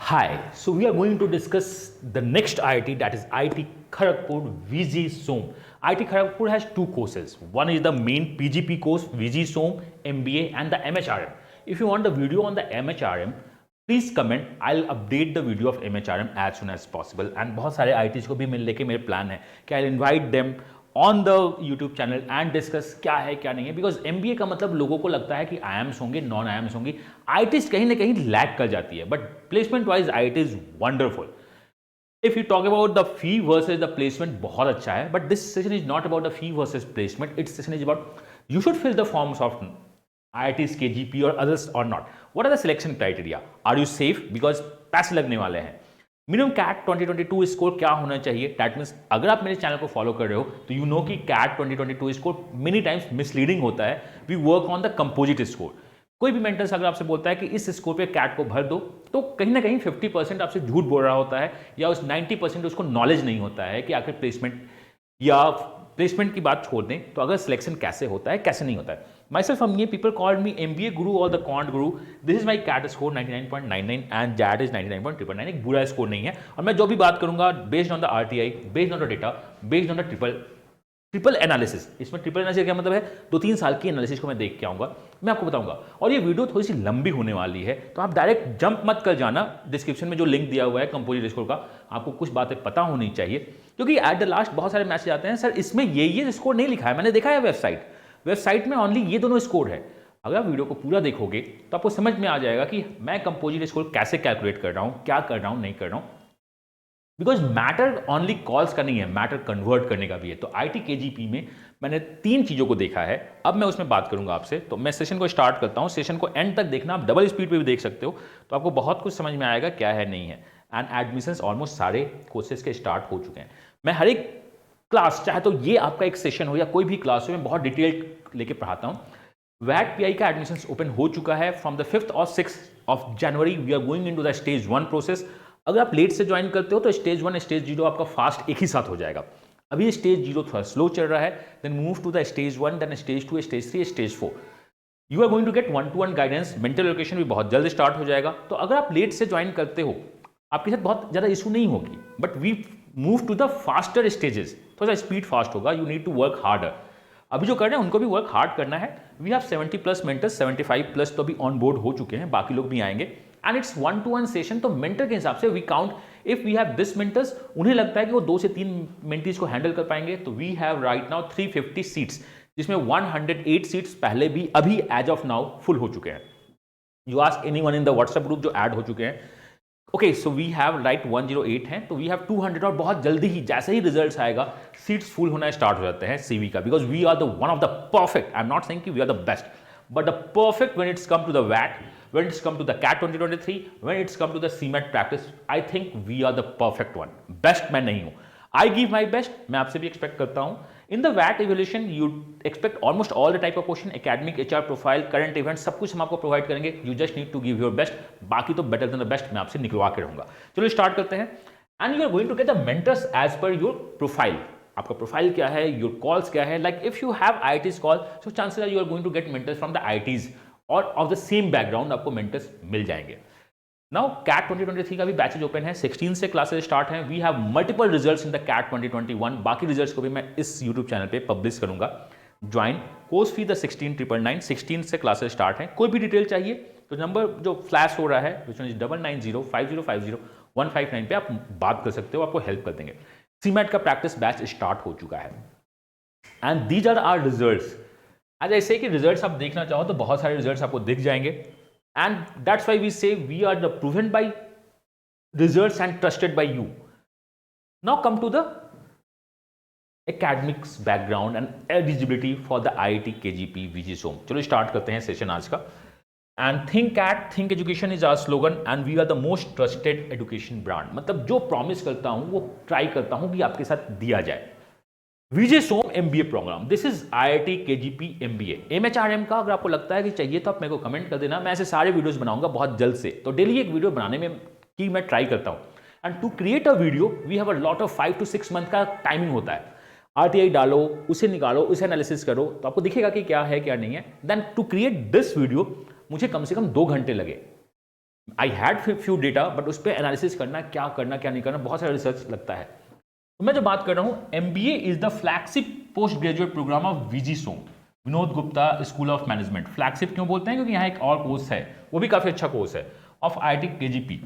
Hi, so we are going to discuss the next IIT, that is IIT Kharagpur VG SOM. IIT Kharagpur has two courses. One is the main PGP course VG SOM MBA and the MHRM. If you want the video on the MHRM, please comment. I'll update the video of MHRM as soon as possible. And बहुत सारे IITs को भी मिल लेके मेरे plan है कि I'll invite them on the YouTube channel and discuss क्या है क्या नहीं है, बिकॉज MBA का मतलब लोगों को लगता है कि IIMs होंगे, नॉन IIMs होंगी, IITs कहीं ना कहीं लैग कर जाती है, but placement wise IIT is wonderful. If you talk about the fee versus the placement, बहुत अच्छा है, but this session is not about the fee versus placement. It's session is about you should fill the forms of IITs, KGP और others और not. What are the selection criteria? Are you safe? Because पैसे लगने वाले हैं. Minimum cat 2022 score क्या होना चाहिए? That means अगर आप मेरे चैनल को फॉलो कर रहे हो तो यू नो कि CAT 2022 score many times misleading होता है. We work on the composite score. कोई भी मेंटर्स अगर आपसे बोलता है कि इस स्कोर पे कैट को भर दो, तो कहीं ना कहीं 50% आपसे झूठ बोल रहा होता है, या उस 90% उसको नॉलेज नहीं होता है कि आखिर प्लेसमेंट या प्लेसमेंट की बात छोड़ दें तो अगर सिलेक्शन कैसे होता है कैसे नहीं होता है. Myself, people called me MBA guru or the quant guru. This is my CAT score 99.99 and JAT is 99.999. एक बुरा स्कोर नहीं है, और मैं जो भी बात करूंगा based on the RTI, based on the data, based on the triple analysis. इसमें ट्रिपल एनालिसिस क्या मतलब है? 2-3 साल की एनालिसिस को मैं देख के आऊंगा, मैं आपको बताऊंगा. और ये वीडियो थोड़ी सी लंबी होने वाली है, तो आप डायरेक्ट जंप मत कर जाना. डिस्क्रिप्शन में जो लिंक दिया हुआ है कंपोजिट स्कोर का, आपको कुछ बातें पता होनी चाहिए, क्योंकि एट द लास्ट बहुत सारे मैसेज आते हैं, सर इसमें ये स्कोर नहीं लिखा है, मैंने देखा है वेबसाइट में ओनली ये दोनों स्कोर है. अगर आप वीडियो को पूरा देखोगे तो आपको समझ में आ जाएगा कि मैं कंपोजिट स्कोर कैसे कैलकुलेट कर रहा हूं, क्या कर रहा हूं, नहीं कर रहा हूं. बिकॉज मैटर ओनली कॉल्स का नहीं है, मैटर कन्वर्ट करने का भी है. तो IIT KGP में मैंने 3 चीजों को देखा है, अब मैं उसमें बात करूंगा आपसे. तो मैं सेशन को स्टार्ट करता हूं, सेशन को एंड तक देखना, आप डबल स्पीड पे भी देख सकते हो, तो आपको बहुत कुछ समझ में आएगा क्या है नहीं है. एंड एडमिशंस ऑलमोस्ट सारे कोर्सेज के स्टार्ट हो चुके हैं. मैं हर एक क्लास, चाहे तो ये आपका एक सेशन हो या कोई भी क्लास हो, मैं बहुत डिटेल लेके पढ़ाता हूं. वैट PI का एडमिशंस ओपन हो चुका है. फ्रॉम द 5th और 6th of January we are going into the stage 1 process. अगर आप लेट से ज्वाइन करते हो तो स्टेज 1 स्टेज 0 आपका फास्ट एक ही साथ हो जाएगा. अभी स्टेज 0 थोड़ा स्लो चल रहा है, then move to the stage 1, then stage 2, stage 3, stage 4. You are going to get 1-to-1 guidance. Mental allocation भी बहुत जल्द स्टार्ट हो जाएगा. तो अगर आप लेट से ज्वाइन करते हो, आपके साथ बहुत ज्यादा इशू नहीं होगी, but we move to the faster stages. थोड़ा सा स्पीड फास्ट होगा, you need to work harder. अभी जो कर रहे हैं उनको भी वर्क हार्ड करना है. वी हैव 70+ मेंटर्स, 75+ तो अभी ऑन बोर्ड हो चुके हैं, बाकी लोग भी आएंगे. And it's 1-to-1 session. तो मेंटर के हिसाब से we count, if we have this mentors, उन्हें लगता है कि वो 2 से 3 मेंटीज को हैंडल कर पाएंगे, तो we have right now 350 seats, जिसमें 108 सीट्स पहले भी अभी एज ऑफ नाउ फुल हो चुके हैं. You ask anyone in the WhatsApp group जो ऐड हो चुके हैं. Okay, so we have right 108 हैं, तो वी हैव 200, और बहुत जल्दी ही जैसे ही रिजल्ट्स आएगा सीट्स फुल होना स्टार्ट हो जाते हैं CV का. Because we are the one of the perfect, I am not saying कि we are the best, but the perfect when it's come to the wait, when it's come to the CAT 2023, when it's come to the CMAT practice, I think we are the perfect one. Best मैं नहीं हूँ, I give my best, मैं आपसे भी expect करता हूँ. In the VAT evaluation, you expect almost all the type of question, academic, HR profile, current events, सब कुछ हम आपको प्रोवाइड करेंगे. You just need to give your best. बाकी तो better than the best मैं आपसे निकलवा के रहूँगा. चलो स्टार्ट करते हैं. And you are going to get the mentors as per your profile. आपका प्रोफाइल क्या है, your calls क्या है. Like if you have IITs call, so chances are you are going to get mentors from the IITs और of the same background आपको mentors मिल जाएंगे. Now CAT 2023 का भी बैचेज ओपन है, 16 से क्लासेस स्टार्ट हैं. We have multiple results in the CAT 2021. बाकी results को भी मैं इस यूट्यूब चैनल पे पब्लिश करूंगा. ज्वाइन. Course fee the 16,999. 16 से क्लासेस स्टार्ट हैं. कोई भी डिटेल चाहिए तो नंबर जो फ्लैश हो रहा है विच इज 9905050159 पे आप बात कर सकते हो, आपको हेल्प कर देंगे. CMAT का प्रैक्टिस बैच स्टार्ट हो चुका है. And these are our results. आज ऐसे कि रिजल्ट्स आप देखना चाहो तो बहुत सारे रिजल्ट्स आपको दिख जाएंगे. And that's why we say we are the proven by results and trusted by you. Now come to the academics background and eligibility for the IIT KGP VG SOM. चलो स्टार्ट करते हैं session आज का. And think CAT, think education is our slogan, and we are the most trusted education brand. मतलब जो promise करता हूं वो ट्राई करता हूं कि आपके साथ दिया जाए. VG SOM MBA प्रोग्राम, this is IIT KGP MBA. MHRM का अगर आपको लगता है कि चाहिए तो आप मेरे को कमेंट कर देना. मैं ऐसे सारे वीडियोस बनाऊंगा बहुत जल्द से. तो डेली एक वीडियो बनाने में की मैं ट्राई करता हूं. And to create a video we have a lot of 5 to 6 month का टाइमिंग होता है. RTI डालो, उसे निकालो, उसे एनालिसिस करो, तो आपको दिखेगा कि क्या है क्या नहीं है. Then to create this video मुझे कम से कम 2 घंटे लगे. I had few data, but उस पर एनालिसिस करना, क्या नहीं करना, बहुत सारा रिसर्च लगता है। तो मैं जो बात कर रहा हूँ, MBA is the flagship post graduate program of VG SOM, Vinod Gupta school of management. Flagship क्यों बोलते हैं? क्योंकि यहाँ एक और कोर्स है, वो भी काफी अच्छा कोर्स है, of IIT KGP।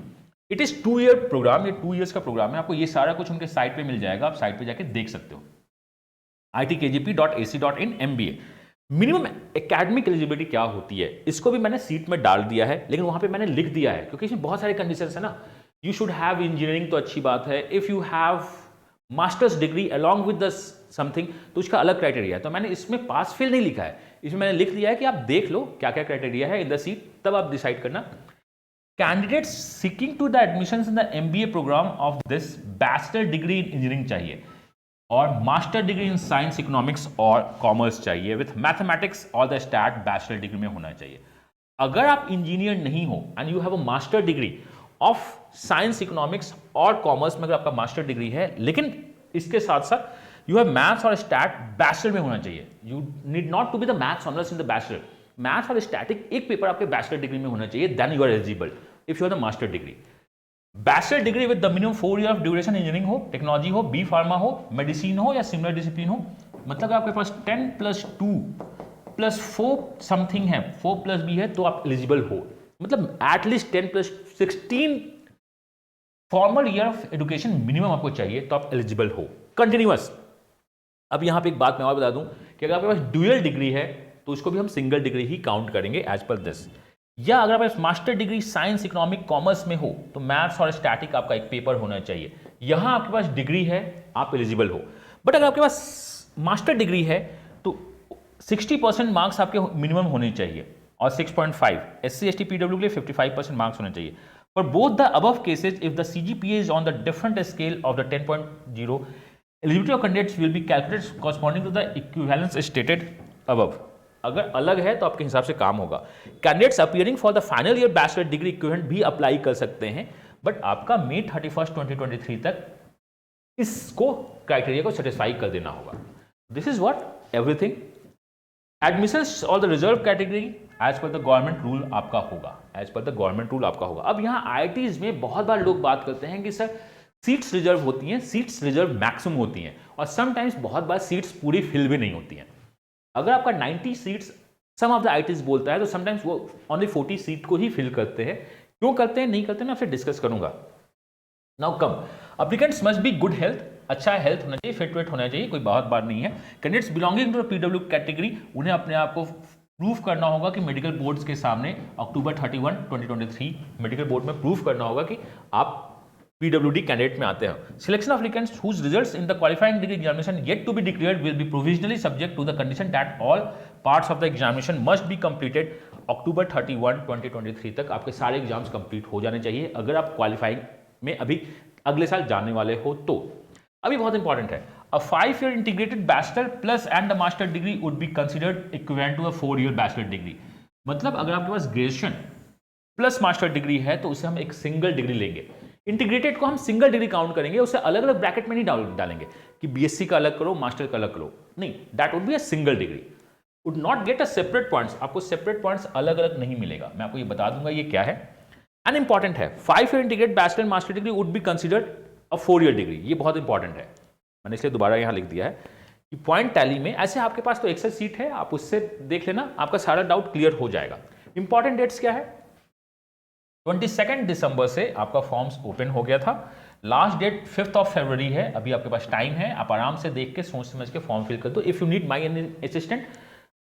It is 2 year program, ये 2 ईयर्स का प्रोग्राम है। आपको ये सारा कुछ उनके साइट पे मिल जाएगा, आप साइट पे जाके देख सकते हो, itkgp.ac.in MBA। Minimum academic eligibility क्या होती है, इसको भी मैंने सीट में डाल दिया है, लेकिन वहां पे मैंने लिख दिया है क्योंकि इसमें बहुत सारे कंडीशंस है ना। यू शुड हैव इंजीनियरिंग, तो अच्छी बात है। If you have masters degree along with the something, तो उसका अलग क्राइटेरिया है। तो मैंने इसमें पास फेल नहीं लिखा है, इसमें मैंने लिख दिया है कि आप देख लो क्या क्या क्राइटेरिया है इन द सीट, तब आप डिसाइड करना। Candidates seeking to the admission in the MBA program of this bachelor degree in engineering चाहिए और master degree in science, economics और कॉमर्स चाहिए विथ मैथमेटिक्स और द स्टैट बैचलर डिग्री में होना चाहिए। अगर आप इंजीनियर नहीं हो and you have a master degree of science, economics और कॉमर्स में, अगर आपका मास्टर डिग्री है, लेकिन इसके साथ साथ यू हैव मैथ्स और स्टैट बैचलर में होना चाहिए। You need not to be the maths honours in the bachelor, maths और स्टैटिक एक पेपर आपके बैचलर डिग्री में होना चाहिए, then you are eligible if you are the master degree. Bachelor degree with the minimum 4 year of duration, engineering हो, technology हो, B pharma हो, medicine हो या सिमिलर डिसिप्लिन हो, मतलब आपके पास 10+2+4 समथिंग है, 4+B है, तो आप एलिजिबल हो। मतलब at least 10+16 formal year of education minimum आपको चाहिए, तो आप एलिजिबल हो। कंटिन्यूअस। अब यहां पे एक बात मैं और बता दूं कि अगर आपके पास ड्यूअल डिग्री है तो उसको भी हम सिंगल डिग्री ही काउंट करेंगे एज पर दिस। या अगर आपके पास master degree science, economic, commerce में हो तो मैथ्स और स्टैटिक आपका एक पेपर होना चाहिए। यहां आपके पास डिग्री है, आप एलिजिबल हो। बट अगर आपके पास मास्टर डिग्री है तो 60% मार्क्स आपके मिनिमम होने चाहिए और 6.5 SC ST PW के लिए 55% मार्क्स होने चाहिए। For both the above cases, if the CGPA is on the different scale of the 10.0, eligibility of candidates will be calculated corresponding to the equivalence stated above. अगर अलग है तो आपके हिसाब से काम होगा। Candidates appearing for the final year bachelor degree equivalent भी अप्लाई कर सकते हैं, बट आपका May 31, 2023 तक इसको क्राइटेरिया को सेटिस्फाई कर देना होगा। This is what everything. Admissions और the reserve category as per the government rule आपका होगा, as per the government rule आपका होगा। अब यहाँ IITs में बहुत बार लोग बात करते हैं कि सर सीट्स रिजर्व होती हैं, सीट्स रिजर्व मैक्सिमम होती हैं, और समटाइम्स बहुत बार सीट्स पूरी फिल भी नहीं होती हैं। अगर आपका 90 seats some of the IITs बोलता है तो समटाइम्स वो ओनली 40 सीट को ही फिल करते हैं। क्यों करते हैं, नहीं करते, मैं आपसे डिस्कस करूंगा। Now come, applicants must be good health, अच्छा हेल्थ होना चाहिए, फिट वेट होना चाहिए, कोई बहुत बात नहीं है। Candidates belonging to PW category, उन्हें अपने आप को प्रूफ करना होगा कि मेडिकल बोर्ड्स के सामने October 31, 2023 मेडिकल बोर्ड में प्रूफ करना होगा कि आप PWD कैंडिडेट में आते हैं। Selection of applicants whose results in the qualifying degree examination yet to be declared will be provisionally subject to the condition that all parts of the examination must be completed October 31, 2023 तक आपके सारे exams complete हो जाने चाहिए अगर आप qualifying में अभी अगले साल जाने वाले हो तो। अभी बहुत इंपॉर्टेंट है, a 5-year integrated bachelor plus and a master degree would be considered equivalent to a 4-year bachelor degree। मतलब अगर आपके पास ग्रेजुएशन प्लस मास्टर डिग्री है तो उसे हम एक सिंगल डिग्री लेंगे। इंटीग्रेटेड को हम सिंगल डिग्री काउंट करेंगे, उसे अलग अलग ब्रैकेट में नहीं डालेंगे कि BSc का अलग करो, मास्टर का अलग करो, नहीं, that would be a single degree, would not get a separate points. आपको सेपरेट पॉइंट्स अलग अलग नहीं मिलेगा, मैं आपको ये बता दूंगा ये क्या है। एंड इंपॉर्टेंट है, 5-year integrated bachelor master degree would be considered a 4-year degree, ये बहुत इंपॉर्टेंट है, मैंने इसलिए दोबारा यहां लिख दिया है कि पॉइंट टैली में ऐसे आपके पास तो एक्सेल सीट है, आप उससे देख लेना, आपका सारा डाउट क्लियर हो जाएगा। इंपॉर्टेंट डेट्स क्या है, 22 दिसंबर से आपका फॉर्म्स ओपन हो गया था, लास्ट डेट 5 फरवरी है, अभी आपके पास टाइम है, आप आराम से देख के सोच समझ के फॉर्म फिल कर दो। If you need my assistant,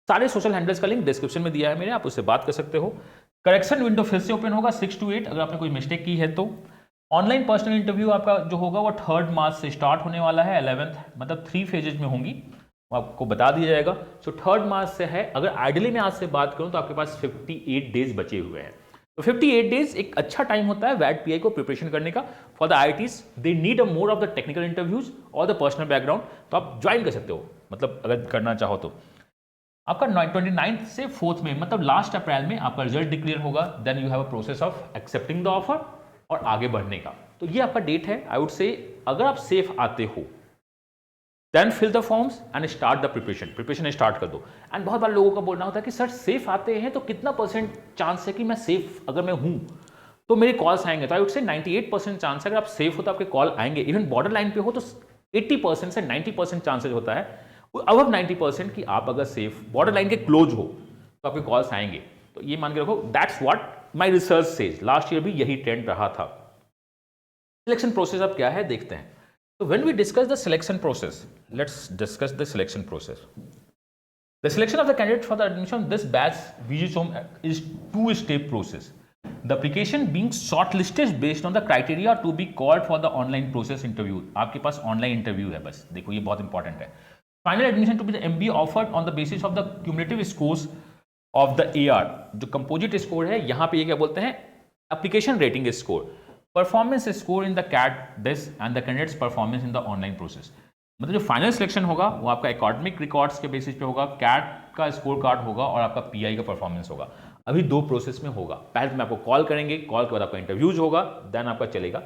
सारे सोशल हैंडल्स का लिंक डिस्क्रिप्शन में दिया है मेरे, आप उससे बात कर सकते हो। करेक्शन विंडो फिर से ओपन होगा 6 to 8 अगर आपने कोई मिस्टेक की है तो। ऑनलाइन पर्सनल इंटरव्यू आपका जो होगा वो 3 मार्च से स्टार्ट होने वाला है, 11th मतलब 3 फेजेज में होंगी, वो आपको बता दिया जाएगा। सो 3 मार्च से है। अगर आइडियली मैं आज से बात करूं तो आपके पास 58 डेज बचे हुए हैं, तो 58 डेज एक अच्छा टाइम होता है वैट PI को प्रिपरेशन करने का। For the IITs they need a more of the technical interviews और द पर्सनल बैकग्राउंड, तो आप ज्वाइन कर सकते हो, मतलब अगर करना चाहो तो। आपका 29 से 4 में मतलब लास्ट अप्रैल में आपका रिजल्ट डिक्लेयर होगा, then you have a process of accepting the offer और आगे बढ़ने का। तो ये आपका डेट है। आई वुड से अगर आप सेफ आते हो then fill the forms and start the preparation start कर दो। एंड बहुत बार लोगों का बोलना होता है कि सर सेफ आते हैं तो कितना % चांस है कि मैं सेफ अगर मैं हूं तो मेरे कॉल्स आएंगे। तो आई वुड से 98% चांस है अगर आप सेफ हो तो आपके कॉल आएंगे। इवन बॉर्डर लाइन पे हो तो 80% से 90% चांसेस होता है, अबव 90% कि आप अगर सेफ बॉर्डर लाइन के क्लोज हो तो आपके कॉल्स आएंगे। तो ये मान के रखो, that's what my research says. Last year भी यही ट्रेंड रहा था। सिलेक्शन प्रोसेस अब क्या है देखते हैं। तो when we discuss the selection process, let's discuss the selection process. The selection of the candidate for the admission of this batch VGSOM is two-step process. The application being shortlisted based on the criteria to be called for the online process interview. आपके पास online interview है, बस देखो ये बहुत important है। Final admission to be the MBA offered on the basis of the cumulative scores of the AR. जो composite score है, यहाँ पे ये क्या बोलते हैं, application rating score, performance score in the CAT this and the candidates performance in the online process. मतलब जो फाइनल सिलेक्शन होगा वो आपका एकेडमिक रिकॉर्ड्स के बेसिस पे होगा, कैट का स्कोर कार्ड होगा और आपका पीआई का परफॉर्मेंस होगा। अभी दो प्रोसेस में होगा, पहले में आपको कॉल करेंगे, कॉल के बाद आपका इंटरव्यूज होगा, देन आपका चलेगा।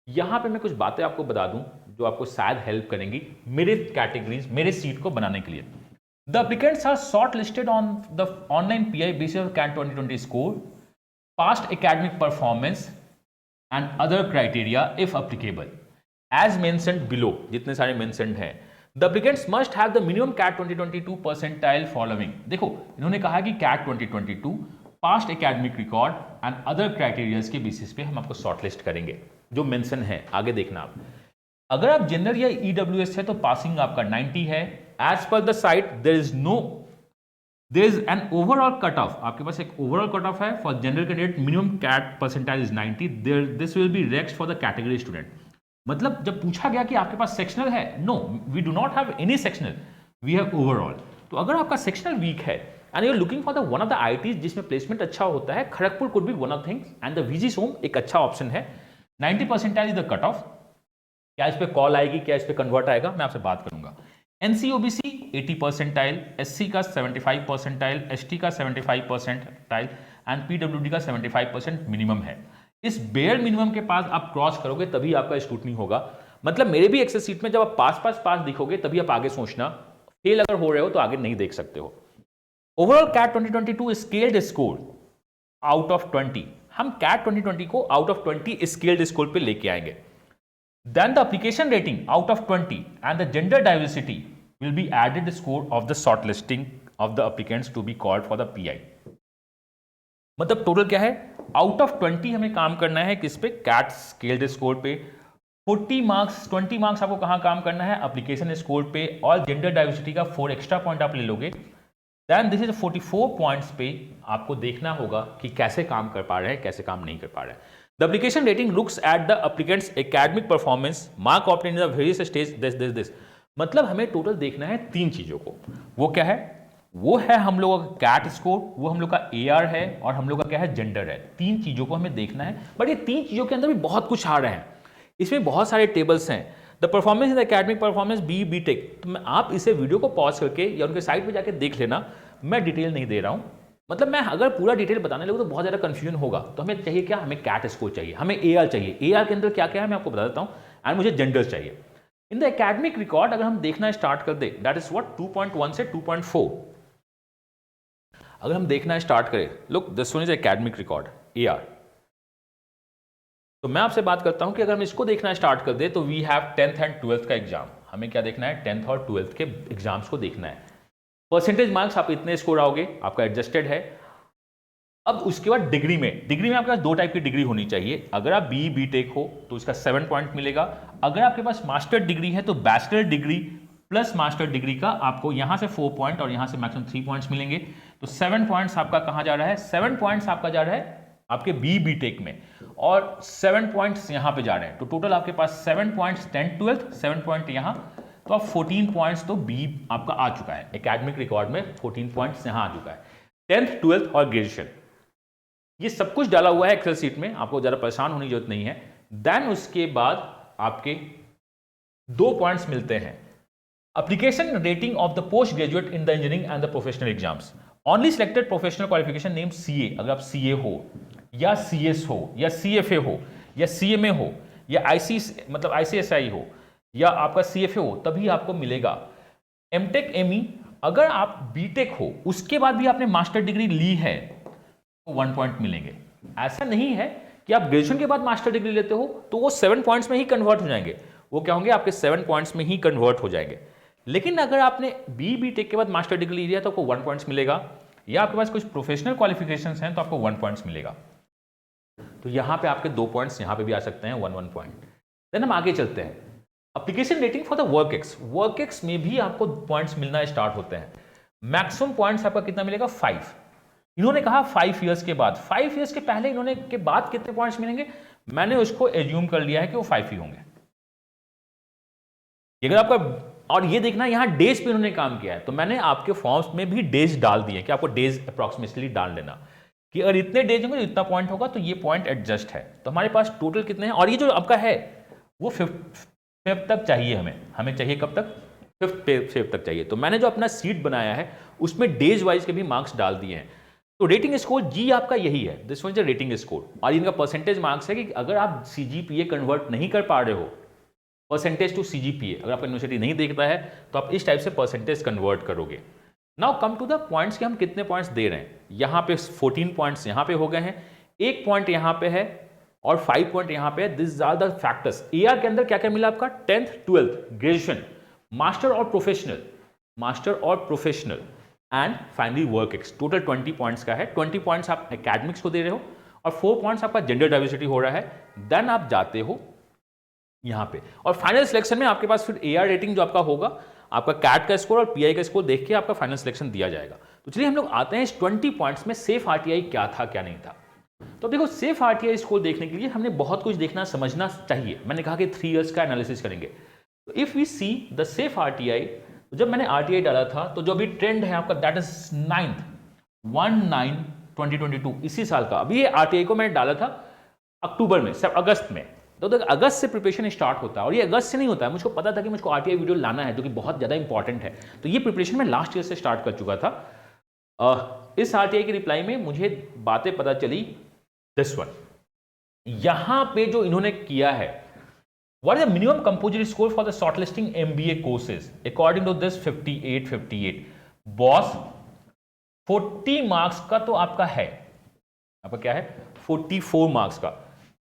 यहाँ पे मैं कुछ बातें आपको बता दूं जो आपको शायद हेल्प करेंगी मेरे कैटेगरीज, मेरे सीट को बनाने के लिए। The applicants are short listed on the online PI basis of CAT 2020 score, past academic performance and other criteria if applicable as mentioned below। जितने सारे mentioned हैं, the applicants must have the minimum CAT 2022 percentile following। देखो इन्होंने कहा कि CAT 2022 past academic record and other criteria के basis पे हम आपको शॉर्टलिस्ट करेंगे जो मेंशन है। आगे देखना आप, अगर आप जनरल या ईडब्ल्यूएस है तो पासिंग आपका 90 है। As per the site there is an overall cut off, आपके पास एक ओवरऑल कट ऑफ है for general candidate, minimum CAT percentile is 90। This will be relax for the category student. मतलब जब पूछा गया कि आपके पास सेक्शनल है, no we do not have any sectional, we have overall. तो अगर आपका सेक्शनल वीक है and you are looking for the one of the ITs जिसमें प्लेसमेंट अच्छा होता है, Kharagpur could be one of things and the VGSOM एक अच्छा ऑप्शन है। 90 percentile is the cut off. क्या इस पे कॉल आएगी, क्या इस पे कन्वर्ट आएगा, मैं आपसे बात करूंगा। NC-OBC 80 परसेंटाइल, SC का 75 परसेंटाइल, ST का 75 परसेंटाइल एंड PWD का 75% मिनिमम है। इस बेयर मिनिमम के पास आप क्रॉस करोगे तभी आपका स्क्रूटनी होगा। मतलब मेरे भी एक्सेल सीट में जब आप पास दिखोगे तभी आप आगे सोचना, फेल अगर हो रहे हो तो आगे नहीं देख सकते हो। Overall CAT 2022 scaled score out of 20, हम कैट 2020 को आउट ऑफ 20 स्केल्ड स्कोर पे लेके आएंगे। Then the application rating out of 20 and the gender diversity will be added score of the short listing of the applicants to be called for the PI. मतलब total क्या है, out of 20 हमें काम करना है किस पे, कैट स्केल्ड स्कोर पे। 40 मार्क्स 20 मार्क्स आपको कहां काम करना है, एप्लीकेशन स्कोर पे, और जेंडर डाइवर्सिटी का 4 एक्स्ट्रा पॉइंट आप ले लोगे। देन दिस इज 44 पॉइंट्स पे आपको देखना होगा कि कैसे काम कर पा रहे हैं, कैसे काम नहीं कर पा रहे हैं। The application rating looks at the applicants academic performance, mark obtained in the various stage, this. मतलब हमें टोटल देखना है 3 चीजों को। वो क्या है, वो है हम लोगों का कैट स्कोर, वो हम लोग का AR है, और हम लोग का क्या है, जेंडर है। 3 चीजों को हमें देखना है, बट ये 3 चीजों के अंदर भी बहुत कुछ आ रहे हैं। इसमें बहुत सारे टेबल्स हैं। The performance in the academic performance BTech, तो मैं आप इसे वीडियो को पॉज करके या उनके साइट पे जाके देख लेना, मैं डिटेल नहीं दे रहा हूं। मतलब मैं अगर पूरा डिटेल बताने लगूँ तो बहुत ज़्यादा कंफ्यूजन होगा। तो हमें चाहिए क्या, हमें कैट स्कोर चाहिए, हमें AR चाहिए। AR के अंदर क्या क्या है मैं आपको बता देता हूँ, एंड मुझे जेंडर चाहिए। इन द एकेडमिक रिकॉर्ड अगर हम देखना स्टार्ट कर दे, दैट इज व्हाट 2.1 से 2.4 अगर हम देखना स्टार्ट करें, look this one is academic record AR। तो मैं आपसे बात करता हूं कि अगर हम इसको देखना स्टार्ट कर दे तो we have 10th and 12th का एग्जाम। हमें क्या देखना है, 10th और 12th के एग्जाम्स को देखना है। परसेंटेज मार्क्स आप इतने स्कोर आओगे, आपका एडजस्टेड है। अब उसके बाद डिग्री में आपके पास 2 टाइप की डिग्री होनी चाहिए। अगर आप BTech हो तो इसका 7 पॉइंट मिलेगा। अगर आपके पास मास्टर डिग्री है तो bachelor degree plus master degree का आपको यहां से 4 पॉइंट और यहां से मैक्सिमम 3 पॉइंट्स मिलेंगे। तो 7 पॉइंट्स आपका कहां जा रहा है, 7 पॉइंट्स आपका जा रहा है आपके BTech में, और 7 पॉइंट्स यहां पे जा रहे हैं। तो टोटल आपके पास 7 पॉइंट्स 10th 12th, 7 पॉइंट यहां, तो आप 14 पॉइंट्स तो B आपका आ चुका है। एकेडमिक रिकॉर्ड में 14 पॉइंट्स यहां आ चुका है। 10th 12th और ग्रेजुएशन ये सब कुछ डाला हुआ है एक्सेल सीट में, आपको ज़्यादा परेशान होने की जरूरत नहीं है। देन उसके बाद आपके 2 पॉइंट्स मिलते हैं, application rating of the post graduate in the engineering and the professional exams. Only selected professional qualification name CA, अगर आप CA हो या CS हो या CFA हो या CMA हो या ICSI हो या आपका CFA हो, तभी आपको मिलेगा। MTech ME, अगर आप BTech हो उसके बाद भी आपने मास्टर डिग्री ली है तो 1 पॉइंट मिलेंगे। ऐसा नहीं है कि आप ग्रेजुएशन के बाद मास्टर डिग्री लेते हो तो वो 7 पॉइंट्स में ही कन्वर्ट हो जाएंगे, वो क्या होंगे, आपके 7 पॉइंट्स में ही कन्वर्ट हो जाएंगे। लेकिन अगर आपने बी टेक के बाद मास्टर डिग्री लिया तो आपको 1 पॉइंट्स मिलेगा, या आपके पास कुछ प्रोफेशनल क्वालिफिकेशंस हैं तो आपको 1 पॉइंट्स मिलेगा। तो यहाँ पे आपके 2 पॉइंट्स यहाँ पे भी आ सकते हैं, 1 पॉइंट। देन हम आगे चलते हैं, application rating for the work ex में भी आपको पॉइंट्स मिलना स्टार्ट होते हैं। मैक्सिमम पॉइंट्स आपका कितना मिलेगा, 5। इन्होंने कहा 5 इयर्स के बाद, 5 इयर्स के पहले इन्होंने के बाद कितने पॉइंट्स मिलेंगे, मैंने उसको एज्यूम कर लिया है कि वो 5 ही होंगे। अगर आपका, और ये देखना यहां डेज पे इन्होंने काम किया है, तो मैंने आपके फॉर्म्स में भी डेज डाल दिए कि आपको डेज अप्रॉक्सीमेटली डाल लेना कि अगर इतने डेज होंगे तो इतना पॉइंट होगा, तो ये पॉइंट एडजस्ट है। तो हमारे पास टोटल कितने हैं, और ये जो आपका है वो 5th तक चाहिए, हमें चाहिए कब तक, 5th तक चाहिए। तो मैंने जो अपना सीट बनाया है उसमें डेज वाइज के भी मार्क्स डाल दिए हैं। तो रेटिंग स्कोर जी आपका यही है, this one is rating score, और इनका परसेंटेज मार्क्स है कि अगर आप सीजीपीए कन्वर्ट नहीं कर पा रहे हो, परसेंटेज टू सीजीपीए, अगर आपका यूनिवर्सिटी नहीं देखता है तो आप इस टाइप से परसेंटेज कन्वर्ट करोगे। Now come to the points कि हम कितने पॉइंट्स दे रहे हैं। यहाँ पे 14 पॉइंट्स यहाँ पे हो गए हैं, 1 पॉइंट यहाँ पे है और 5 पॉइंट यहाँ पे है। This are the factors. AR के अंदर क्या क्या मिला आपका, 10th 12th ग्रेजुएशन, मास्टर और professional and finally work ex. Total 20 points का है। 20 पॉइंट्स आप एकेडमिक्स को दे रहे हो और 4 पॉइंट्स आपका जेंडर डाइवर्सिटी हो रहा है। देन आप जाते हो यहाँ पे और फाइनल सिलेक्शन में आपके पास फिर एआर रेटिंग जो आपका होगा, आपका कैट का स्कोर और पीआई का स्कोर देख के आपका फाइनल सिलेक्शन दिया जाएगा। तो चलिए हम लोग आते हैं इस 20 पॉइंट्स में सेफ आरटीआई क्या था क्या नहीं था। तो देखो, सेफ आरटीआई स्कोर देखने के लिए हमने बहुत कुछ देखना समझना चाहिए। मैंने कहा कि 3 इयर्स का एनालिसिस करेंगे। तो if we see the safe RTI, जब मैंने आरटीआई डाला था तो जो अभी ट्रेंड है आपका दैट इज 9/9/2022, इसी साल का। अभी ये आरटीआई को मैंने डाला था अक्टूबर में, अगस्त में। तो अगस्त से प्रिपरेशन स्टार्ट होता है और ये अगस्त से नहीं होता है। मुझको पता था कि मुझको आरटीआई वीडियो लाना है जो कि बहुत ज़्यादा इंपॉर्टेंट है। तो ये प्रिपरेशन मैं लास्ट ईयर से स्टार्ट कर चुका था। इस आरटीआई की रिप्लाई में मुझे बातें पता चली, दिस वन। यहां पे जो इन्होंने किया है, what is the minimum composite score for the shortlisting MBA courses according to this 58 boss. 40 marks का तो आपका है, आपका क्या है, 44 मार्क्स का,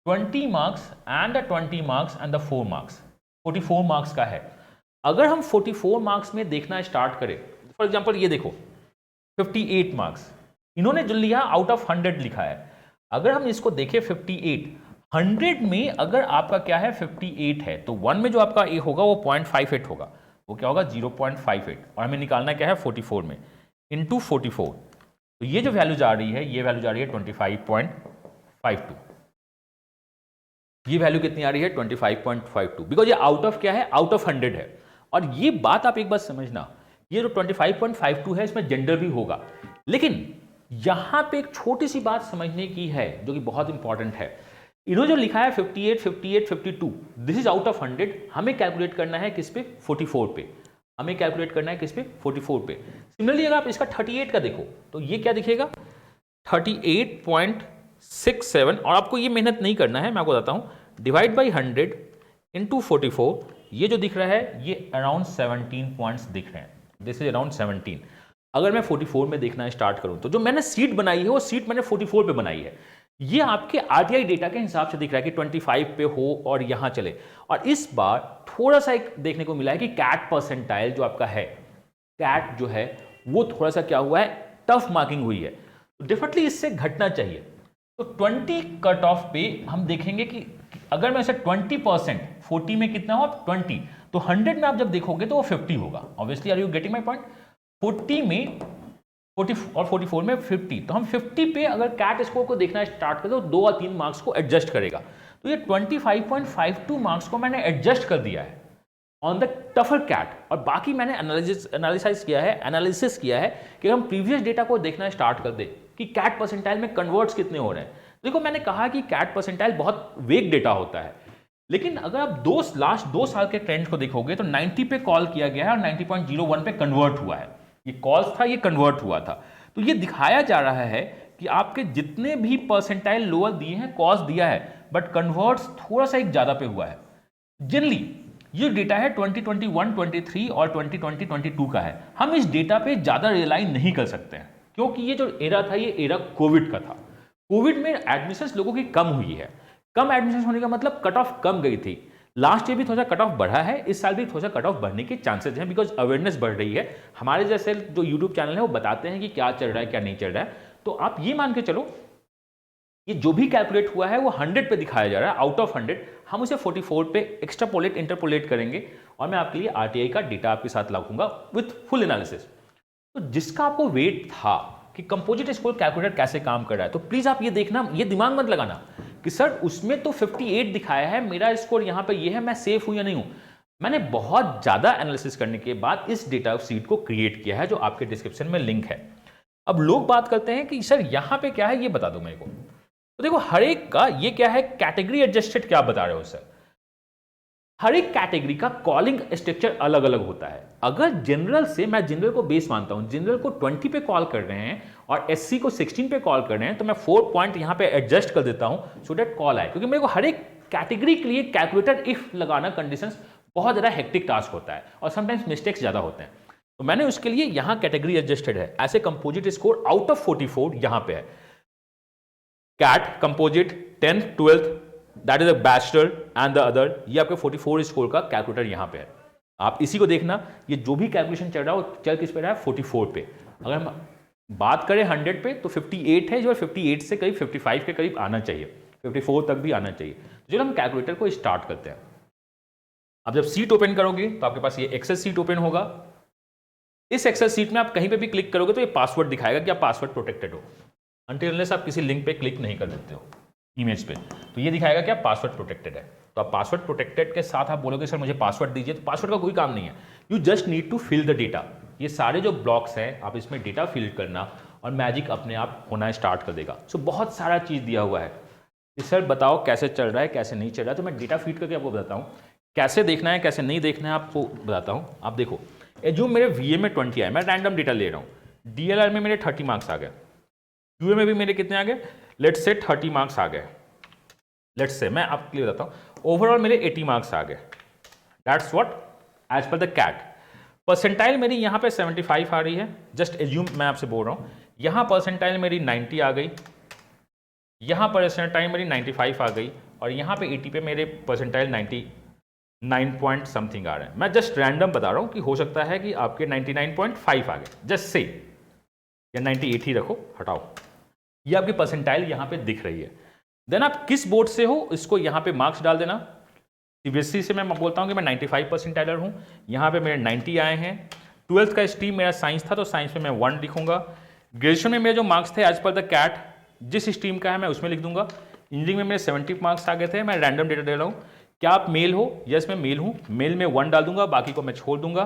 20 marks and 20 marks and the 4 marks, 44 marks का है। अगर हम 44 मार्क्स में देखना स्टार्ट करें, फॉर एग्जांपल ये देखो 58 मार्क्स इन्होंने जो लिया आउट ऑफ 100 लिखा है। अगर हम इसको देखें 58, 100 में अगर आपका क्या है 58 है तो 1 में जो आपका ए होगा वो 0.58 होगा, वो क्या होगा 0.58, और हमें निकालना क्या है 44 में इंटू 44। तो ये जो वैल्यू जा रही है, ये वैल्यू जा रही है 25.52। ये वैल्यू कितनी आ रही है 25.52, बिकॉज ये आउट ऑफ क्या है, आउट ऑफ 100 है। और ये बात आप एक बात समझना, ये जो 25.52 है इसमें जेंडर भी होगा, लेकिन यहां पे एक छोटी सी बात समझने की है जो कि बहुत इंपॉर्टेंट है। इन्होंने जो लिखा है 58, 58, 52, दिस इज आउट ऑफ 100। हमें कैलकुलेट करना है किस पे, 44 पे। हमें कैलकुलेट करना है किस पे, 44 पे। सिमिलरली अगर आप इसका 38 का देखो तो ये क्या दिखेगा 38.67, और आपको ये मेहनत नहीं करना है, मैं आपको बताता हूं, डिवाइड बाई 100 इंटू 44, ये जो दिख रहा है ये अराउंड 17 पॉइंट्स दिख रहे हैं। This is around 17। अगर मैं 44 में देखना स्टार्ट करूं तो जो मैंने सीट बनाई है वो सीट मैंने 44 पे बनाई है। ये आपके आरटीआई डेटा के हिसाब से दिख रहा है कि 25 पे हो और यहां चले। और इस बार थोड़ा सा एक देखने को मिला है कि कैट परसेंटाइल जो आपका है, कैट जो है वो थोड़ा सा क्या हुआ है, टफ मार्किंग हुई है, तो डेफिनेटली इससे घटना चाहिए। तो 20 कट ऑफ पे हम देखेंगे कि अगर मैं इसे 20%, 40 में कितना हो 20, तो 100 में आप जब देखोगे तो वो 50 होगा। Obviously, are you getting my point. 40 में 40 और 44 में 50, तो हम 50 पे अगर कैट स्कोर को देखना स्टार्ट करें तो 2 और 3 मार्क्स को एडजस्ट करेगा। तो ये 25.52 मार्क्स को मैंने एडजस्ट कर दिया है ऑन द टफर कैट, और बाकी मैंने एनालिसिस किया है कि हम प्रीवियस डेटा को देखना स्टार्ट कर दे कि कैट परसेंटाइल में कन्वर्ट्स कितने हो रहे हैं। देखो, मैंने कहा कि कैट परसेंटाइल बहुत वेग डेटा होता है, लेकिन अगर आप लास्ट 2 साल के ट्रेंड को देखोगे तो 90 पे कॉल किया गया है और 90.01 पे कन्वर्ट हुआ है। ये कॉल्स था, ये कन्वर्ट हुआ था। तो ये दिखाया जा रहा है कि आपके जितने भी परसेंटाइल लोअर दिए हैं, कॉस दिया है, बट कन्वर्ट्स थोड़ा सा एक ज्यादा पे हुआ है। जनरली ये डेटा है 2021, 23 और 2020, 22 का है। हम इस डेटा पे ज्यादा रिलाई नहीं कर सकते हैं क्योंकि ये जो एरा था ये एरा कोविड का था। कोविड में एडमिशंस लोगों की कम हुई है। कम एडमिशंस होने का मतलब कट ऑफ कम गई थी। लास्ट ईयर भी थोड़ा सा कट ऑफ बढ़ा है, इस साल भी थोड़ा सा कट ऑफ बढ़ने के चांसेस हैं, बिकॉज अवेयरनेस बढ़ रही है। हमारे जैसे जो यूट्यूब चैनल है वो बताते हैं कि क्या चल रहा है क्या नहीं चल रहा है। तो आप ये मान के चलो ये जो भी कैलकुलेट हुआ है वो 100 पे दिखाया जा रहा है, आउट ऑफ 100 हम उसे 44 पे एक्स्ट्रापोलेट इंटरपोलेट करेंगे और मैं आपके लिए आरटीआई का डेटा आपके साथ लाऊंगा विथ फुल एनालिसिस। तो जिसका आपको वेट था कि कंपोजिट स्कोर कैलकुलेटर कैसे काम कर रहा है, तो प्लीज आप ये देखना, ये दिमाग मत लगाना कि सर उसमें तो 58 दिखाया है, मेरा स्कोर यहां पे ये है, मैं सेफ हूं या नहीं हूं। मैंने बहुत ज्यादा एनालिसिस करने के बाद इस डेटा सीट को क्रिएट किया है जो आपके डिस्क्रिप्शन में लिंक है। अब लोग बात करते हैं कि सर यहां पे क्या है, ये बता दो मेरे को। तो देखो हर एक का ये क्या है, कैटेगरी एडजस्टेड क्या बता रहे हो सर। हर एक कैटेगरी का कॉलिंग स्ट्रक्चर अलग अलग होता है। अगर जनरल से, मैं जनरल को बेस मानता हूं, जनरल को 20 पे कॉल कर रहे हैं और एससी को 16 पे कॉल कर रहे हैं, तो मैं 4 पॉइंट यहां पे एडजस्ट कर देता हूं सो दैट कॉल आए, क्योंकि मेरे को हर एक कैटेगरी के लिए कैलकुलेटर इफ लगाना कंडीशंस बहुत ज्यादा हेक्टिक टास्क होता है और समटाइम्स मिस्टेक्स ज्यादा होते हैं। तो मैंने उसके लिए यहां कैटेगरी एडजस्टेड है। ऐसे कंपोजिट स्कोर आउट ऑफ 44 यहां पे है। CAT composite 10th 12th that is a bachelor and the other, ये आपके 44 स्कोर का कैलकुलेटर यहां पे है। आप इसी को देखना, ये जो भी कैलकुलेशन चल रहा है वो चल किस पे रहा है, 44 पे। अगर हम बात करें 100 पे तो 58 है, जो 58 से करीब 55 के करीब आना चाहिए, 54 तक भी आना चाहिए। जो हम कैलकुलेटर को स्टार्ट करते हैं, अब जब सीट ओपन करोगे तो आपके पास ये एक्सेल सीट ओपन होगा। इस एक्सेल सीट में आप कहीं पे भी क्लिक करोगे तो ये पासवर्ड दिखाएगा कि आप पासवर्ड प्रोटेक्टेड हो, अनटिल अनलेस आप किसी लिंक पे क्लिक नहीं कर देते हो इमेज पे, तो ये दिखाएगा कि आप पासवर्ड प्रोटेक्टेड है। तो आप पासवर्ड प्रोटेक्टेड के साथ आप बोलोगे सर मुझे पासवर्ड दीजिए, तो पासवर्ड का कोई काम नहीं है, you just need to fill the data. ये सारे जो ब्लॉक्स हैं आप इसमें डेटा फिल करना और मैजिक अपने आप होना स्टार्ट कर देगा। सो बहुत सारा चीज़ दिया हुआ है कि सर बताओ कैसे चल रहा है कैसे नहीं चल रहा है, तो मैं डेटा फीड करके आपको बताता हूँ कैसे देखना है कैसे नहीं देखना है, आपको बताता हूँ। आप देखो जो मेरे वीए में 20 आए, मैं रैंडम डेटा ले रहा हूँ, डीएलआर में मेरे 30 मार्क्स आ गए, यूए में भी मेरे कितने आ गए, लेट्स से 30 मार्क्स आ गए। लेट्स से मैं आपके लिए बताता हूँ ओवरऑल मेरे 80 मार्क्स आ गए, that's what as per the CAT. Percentile मेरी यहाँ पे 75 आ रही है, जस्ट एज्यूम मैं आपसे बोल रहा हूँ। यहाँ परसेंटाइल मेरी 90 आ गई, यहाँ परसेंटाइल मेरी 95 आ गई और यहाँ पे 80 पे मेरे परसेंटाइल 99 पॉइंट समथिंग आ रहे हैं। मैं जस्ट रैंडम बता रहा हूँ कि हो सकता है कि आपके 99.5 आ गए, जस्ट से, या 98 ही रखो, हटाओ। ये आपकी परसेंटाइल यहाँ पे दिख रही है। देन आप किस बोर्ड से हो इसको यहाँ पे मार्क्स डाल देना। सीबीएसई से मैं बोलता हूँ कि मैं 95 परसेंटाइलर हूँ, यहाँ पे मेरे 90 आए हैं। 12th का स्ट्रीम मेरा साइंस था तो साइंस में मैं 1 लिखूंगा। ग्रेजुएशन में मेरे जो मार्क्स थे एज पर द कैट जिस स्ट्रीम का है मैं उसमें लिख दूंगा। इंजीनियरिंग में मेरे 70 मार्क्स आ गए थे, मैं रैंडम डेटा दे रहा हूँ। क्या आप मेल हो? यस मैं मेल हूँ, मेल में 1 डाल दूंगा, बाकी को मैं छोड़ दूंगा।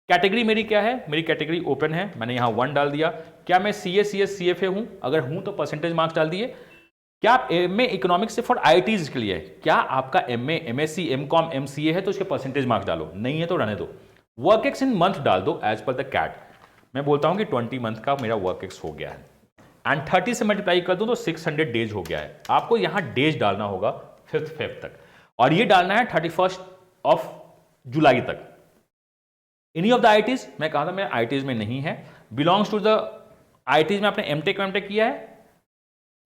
कैटेगरी मेरी क्या है, मेरी कैटेगरी ओपन है, मैंने यहाँ 1 डाल दिया। क्या मैं CA हूँ? अगर हूँ तो परसेंटेज मार्क्स डाल दिए। क्या आप MA इकोनॉमिक्स से फॉर IITs के लिए है? क्या आपका MA, MSc, MCOM, MCA है तो उसके परसेंटेज मार्क्स डालो, नहीं है तो रहने दो। वर्क एक्स इन मंथ डाल दो एज पर द कैट। मैं बोलता हूँ कि 20 मंथ का मेरा वर्क एक्स हो गया है एंड 30 से मल्टीप्लाई कर दूँ तो 600 डेज हो गया है। आपको यहाँ डेज डालना होगा 5th Feb तक और ये डालना है 31 जुलाई तक। एनी ऑफ द IITs, मैं कहा था मैं IITs में नहीं है, बिलोंग्स टू द IITs में आपने एमटेक किया है?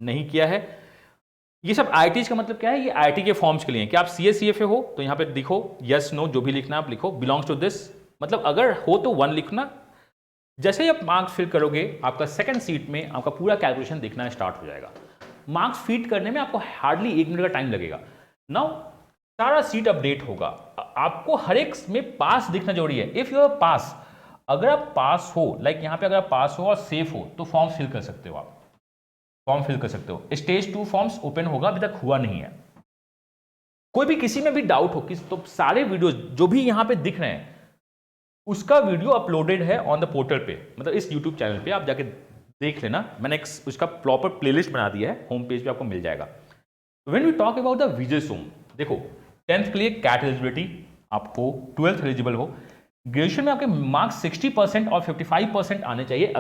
नहीं किया है। ये सब IITs का मतलब क्या है, ये IIT के फॉर्म्स के लिए। क्या आप CA हो तो यहाँ पे लिखो यस नो जो भी लिखना आप लिखो, बिलोंग्स टू दिस, मतलब अगर हो तो 1 लिखना। जैसे ही आप मार्क्स फिल करोगे आपका सेकंड सीट में आपका पूरा कैलकुलेशन दिखना स्टार्ट हो जाएगा। मार्क्स फीड करने में आपको हार्डली 1 मिनट का टाइम लगेगा। नाउ सारा सीट अपडेट होगा, आपको हर एक में पास दिखना जरूरी है। इफ यू आर पास, अगर आप पास हो, लाइक यहाँ पे अगर आप पास हो और सेफ हो तो फॉर्म फिल कर सकते हो, आप फॉर्म फिल कर सकते हो। स्टेज 2 फॉर्म्स ओपन होगा, अभी तक हुआ नहीं है। कोई भी किसी में भी डाउट हो किस, तो सारे वीडियोस जो भी यहाँ पे दिख रहे हैं उसका वीडियो अपलोडेड है ऑन द पोर्टल पे, मतलब इस यूट्यूब चैनल पे, आप जाके देख लेना। मैंने एक उसका प्रॉपर प्लेलिस्ट बना दिया है, होम पेज पे आपको मिल जाएगा। When we talk about the Vijay Som, देखो 10th के लिए कैट एलिजिबिलिटी आपको 12th एलिजिबल हो। ग्रेजुएशन में आपके मार्क्स 60% और 55% आने चाहिए।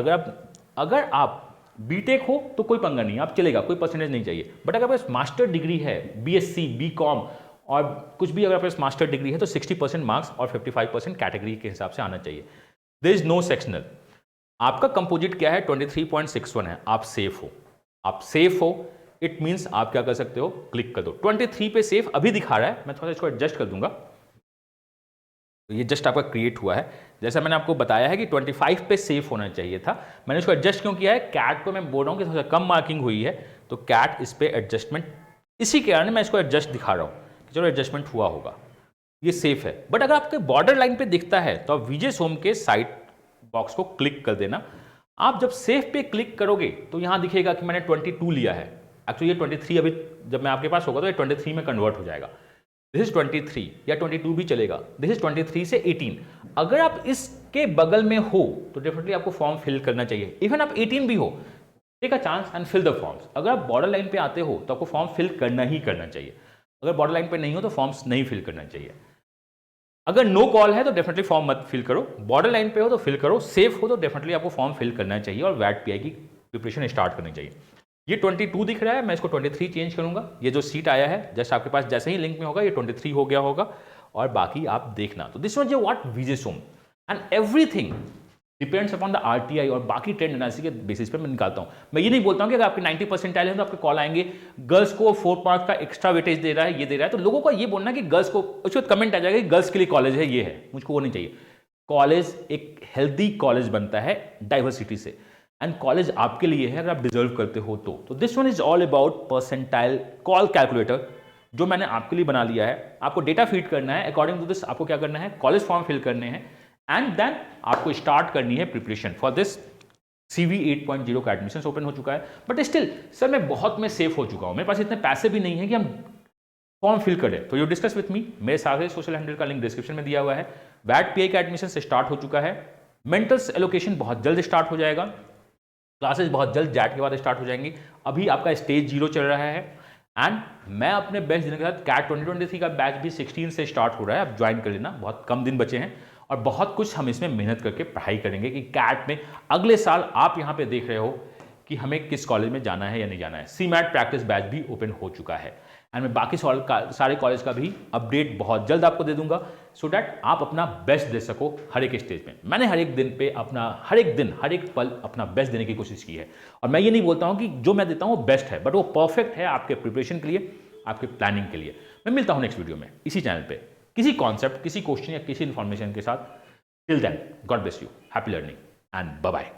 अगर आप बीटेक हो तो कोई पंगा नहीं, आप चलेगा, कोई परसेंटेज नहीं चाहिए। बट अगर आपके पास मास्टर डिग्री है, BSc, BCom और कुछ भी अगर आपके पास मास्टर डिग्री है तो 60% मार्क्स और 55% कैटेगरी के हिसाब से आना चाहिए। There is no sectional. आपका कंपोजिट क्या है, 23.61 है, आप सेफ हो। आप सेफ हो, इट मीन्स आप क्या कर सकते हो, क्लिक कर दो। 23 पे सेफ अभी दिखा रहा है, मैं थोड़ा इसको एडजस्ट कर दूंगा। तो ये जस्ट आपका क्रिएट हुआ है। जैसा मैंने आपको बताया है कि 25 पे सेफ होना चाहिए था, मैंने इसको एडजस्ट क्यों किया है, कैट को मैं बोल रहा हूँ कि थोड़ा कम मार्किंग हुई है, तो कैट इस पे एडजस्टमेंट, इसी कारण मैं इसको एडजस्ट दिखा रहा हूँ कि चलो एडजस्टमेंट हुआ होगा, ये सेफ है। बट अगर आपके बॉर्डर लाइन पे दिखता है तो आप विजय सोम के साइड बॉक्स को क्लिक कर देना। आप जब सेफ पे क्लिक करोगे तो यहां दिखेगा कि मैंने 22 लिया है, एक्चुअली ये 23 अभी जब मैं आपके पास होगा तो ये 23 में कन्वर्ट हो जाएगा। दिस इज 23 या 22 भी चलेगा, दिस इज 23 से 18। अगर आप इसके बगल में हो तो डेफिनेटली आपको फॉर्म फिल करना चाहिए। इवन आप 18 भी हो, take a chance and fill the forms. अगर आप बॉर्डर लाइन पे आते हो तो आपको फॉर्म फिल करना ही करना चाहिए। अगर बॉर्डर लाइन पे नहीं हो तो फॉर्म्स नहीं फिल करना चाहिए। अगर नो कॉल है तो डेफिनेटली फॉर्म मत फिल करो, बॉर्डर लाइन पे हो तो फिल करो, सेफ हो तो डेफिनेटली आपको फॉर्म फिल करना चाहिए और वैट पीआई की प्रिपरेशन स्टार्ट करनी चाहिए। ये 22 दिख रहा है, मैं इसको 23 चेंज करूंगा। ये जो सीट आया है जस्ट आपके पास जैसे ही लिंक में होगा ये 23 हो गया होगा, और बाकी आप देखना। तो this was your what Vijay some and everything depends upon the RTI और बाकी ट्रेंड एनालिसिस के बेसिस पे मैं निकालता हूं। मैं ये नहीं बोलता हूं कि अगर आपके 90 परसेंटाइल है तो आपके कॉल आएंगे, गर्ल्स को 4 मार्क्स का एक्स्ट्रा वेटेज दे रहा है, ये दे रहा है, तो लोगों का ये बोलना कि गर्ल्स को, उसके बाद कमेंट आ जाएगा कि गर्ल्स के लिए कॉलेज है, ये है, मुझको वो नहीं चाहिए। कॉलेज एक हेल्दी कॉलेज बनता है डाइवर्सिटी से, एंड कॉलेज आपके लिए है अगर आप डिजर्व करते हो तो this one is all about percentile call calculator, जो मैंने आपके लिए बना लिया है। आपको डेटा फीड करना है, अकॉर्डिंग टू दिस आपको क्या करना है, कॉलेज फॉर्म फिल करने हैं, एंड देन आपको स्टार्ट करनी है प्रिपरेशन फॉर दिस CV 8.0 का एडमिशन ओपन हो चुका है। बट स्टिल सर मैं बहुत में सेफ हो चुका हूं, मेरे पास इतने पैसे भी नहीं है कि हम फॉर्म फिल करें, तो यू डिस्कस विथ मी। मेरे सारे सोशल हैंडल का लिंक डिस्क्रिप्शन में दिया हुआ है। वैट पीआई का एडमिशन से स्टार्ट हो चुका है, मेंटल्स एलोकेशन बहुत जल्द स्टार्ट हो जाएगा, क्लासेस बहुत जल्द जैट के बाद स्टार्ट हो जाएंगी। अभी आपका स्टेज 0 चल रहा है, एंड मैं अपने बेस्ट देने के साथ कैट 2023 का बैच भी 16 से स्टार्ट हो रहा है, आप ज्वाइन कर लेना, बहुत कम दिन बचे हैं और बहुत कुछ हम इसमें मेहनत करके पढ़ाई करेंगे कि कैट में अगले साल आप यहाँ पे देख रहे हो कि हमें किस कॉलेज में जाना है या नहीं जाना है। CMAT प्रैक्टिस बैच भी ओपन हो चुका है, एंड मैं बाकी सारे कॉलेज का भी अपडेट बहुत जल्द आपको दे दूंगा, सो डैट आप अपना बेस्ट दे सको हर एक स्टेज में। मैंने हर एक दिन पे अपना हर एक पल अपना बेस्ट देने की कोशिश की है, और मैं ये नहीं बोलता हूँ कि जो मैं देता हूँ वो बेस्ट है, बट वो परफेक्ट है आपके प्रिपरेशन के लिए, आपके प्लानिंग के लिए। मैं मिलता हूँ नेक्स्ट वीडियो में इसी चैनल पे किसी कॉन्सेप्ट, किसी क्वेश्चन या किसी इन्फॉर्मेशन के साथ। Till then, God bless you, happy learning and bye bye.